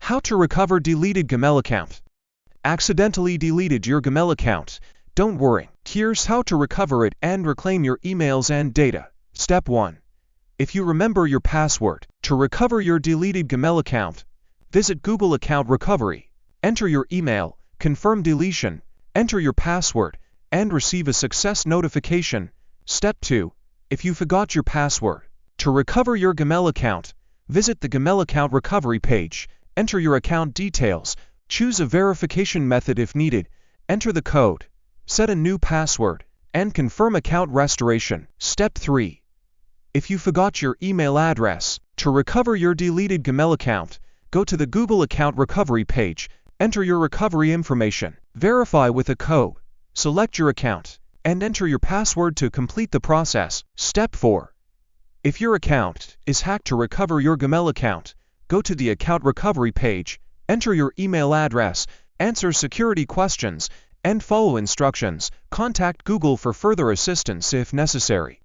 How to recover deleted Gmail account. Accidentally deleted your Gmail account? Don't worry. Here's how to recover it and reclaim your emails and data. Step 1. If you remember your password, to recover your deleted Gmail account, visit Google Account Recovery. Enter your email, confirm deletion, enter your password, and receive a success notification. Step 2. If you forgot your password, to recover your Gmail account, visit the Gmail Account Recovery page. Enter your account details, choose a verification method if needed, enter the code, set a new password, and confirm account restoration. Step 3. If you forgot your email address, to recover your deleted Gmail account, go to the Google Account Recovery page, enter your recovery information, verify with a code, select your account, and enter your password to complete the process. Step 4. If your account is hacked, to recover your Gmail account, go to the Account Recovery page, enter your email address, answer security questions, and follow instructions. Contact Google for further assistance if necessary.